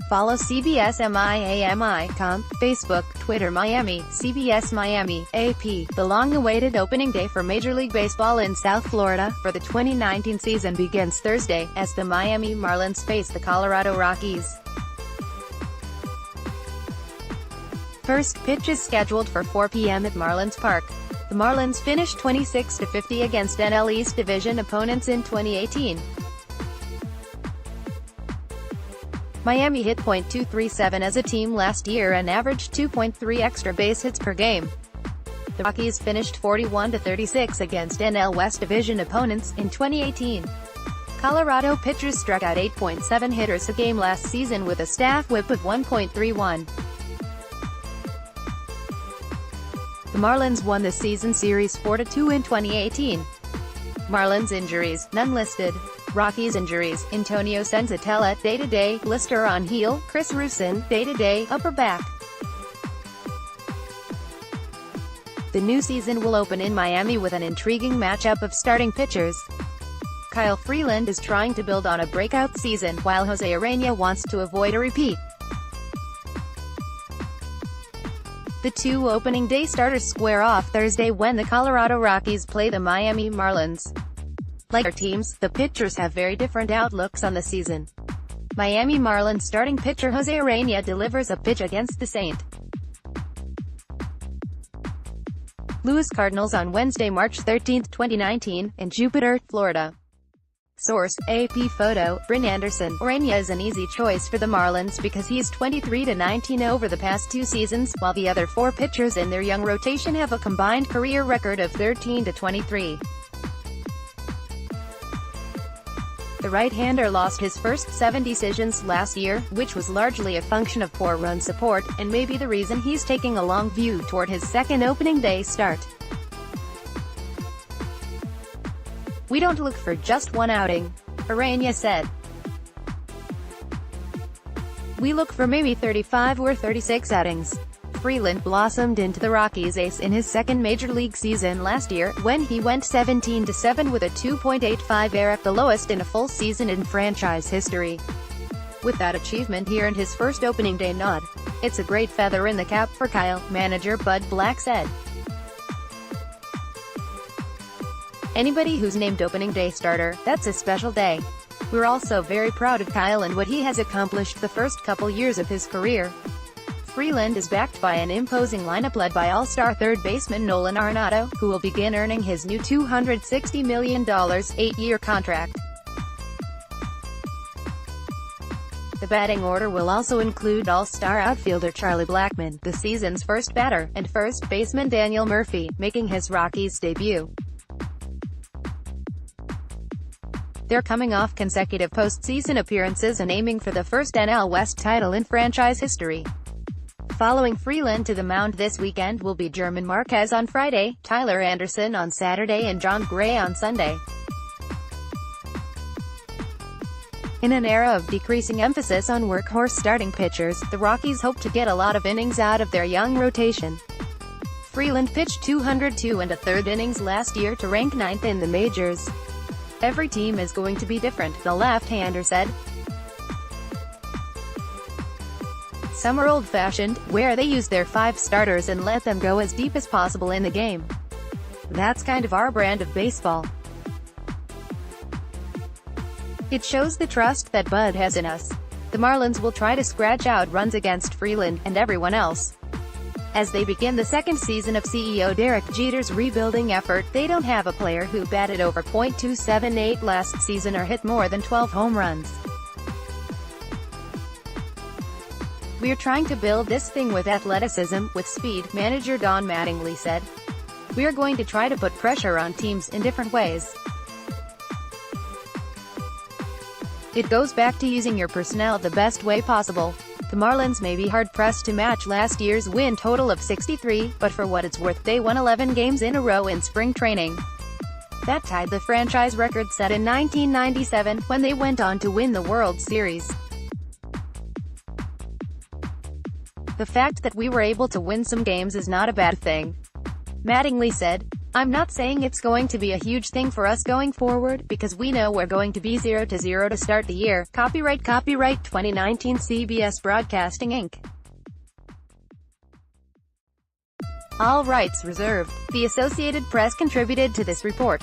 Follow CBS Miami.com, Facebook, Twitter Miami, CBS Miami, AP. The long-awaited opening day for Major League Baseball in South Florida for the 2019 season begins Thursday, as the Miami Marlins face the Colorado Rockies. First pitch is scheduled for 4 p.m. at Marlins Park. The Marlins finished 26-50 against NL East Division opponents in 2018. Miami hit .237 as a team last year and averaged 2.3 extra base hits per game. The Rockies finished 41-36 against NL West Division opponents in 2018. Colorado pitchers struck out 8.7 hitters a game last season with a staff whip of 1.31. The Marlins won the season series 4-2 in 2018. Marlins injuries, none listed. Rockies injuries, Antonio Senzatella, day-to-day, blister on heel, Chris Rusin, day-to-day, upper back. The new season will open in Miami with an intriguing matchup of starting pitchers. Kyle Freeland is trying to build on a breakout season, while Jose Urena wants to avoid a repeat. The two opening day starters square off Thursday when the Colorado Rockies play the Miami Marlins. Like their teams, the pitchers have very different outlooks on the season. Miami Marlins starting pitcher Jose Urena delivers a pitch against the St. Louis Cardinals on Wednesday, March 13, 2019, in Jupiter, Florida. Source: AP Photo, Bryn Anderson. Urena is an easy choice for the Marlins because he's 23-19 over the past 2 seasons, while the other 4 pitchers in their young rotation have a combined career record of 13-23. The right-hander lost his first 7 decisions last year, which was largely a function of poor run support, and may be the reason he's taking a long view toward his second opening day start. "We don't look for just one outing," Urena said. "We look for maybe 35 or 36 outings." Freeland blossomed into the Rockies ace in his second major league season last year, when he went 17-7 with a 2.85 ERA, the lowest in a full season in franchise history. With that achievement, he earned his first opening day nod. "It's a great feather in the cap for Kyle," manager Bud Black said. "Anybody who's named opening day starter, that's a special day. We're also very proud of Kyle and what he has accomplished the first couple years of his career." Freeland is backed by an imposing lineup led by all-star third baseman Nolan Arenado, who will begin earning his new $260 million, 8-year contract. The batting order will also include all-star outfielder Charlie Blackmon, the season's first batter, and first baseman Daniel Murphy, making his Rockies debut. They're coming off consecutive postseason appearances and aiming for the first NL West title in franchise history. Following Freeland to the mound this weekend will be German Marquez on Friday, Tyler Anderson on Saturday and John Gray on Sunday. In an era of decreasing emphasis on workhorse starting pitchers, the Rockies hope to get a lot of innings out of their young rotation. Freeland pitched 202 1/3 innings last year to rank 9th in the majors. "Every team is going to be different," the left-hander said. "Some are old-fashioned, where they use their 5 starters and let them go as deep as possible in the game. That's kind of our brand of baseball. It shows the trust that Bud has in us." The Marlins will try to scratch out runs against Freeland, and everyone else. As they begin the second season of CEO Derek Jeter's rebuilding effort, they don't have a player who batted over .278 last season or hit more than 12 home runs. "We're trying to build this thing with athleticism, with speed," manager Don Mattingly said. "We're going to try to put pressure on teams in different ways. It goes back to using your personnel the best way possible." The Marlins may be hard-pressed to match last year's win total of 63, but for what it's worth, they won 11 games in a row in spring training. That tied the franchise record set in 1997, when they went on to win the World Series. "The fact that we were able to win some games is not a bad thing," Mattingly said. I'm not saying it's going to be a huge thing for us going forward, because we know we're going to be 0-0 to start the year. Copyright 2019 CBS Broadcasting Inc. All rights reserved. The Associated Press contributed to this report.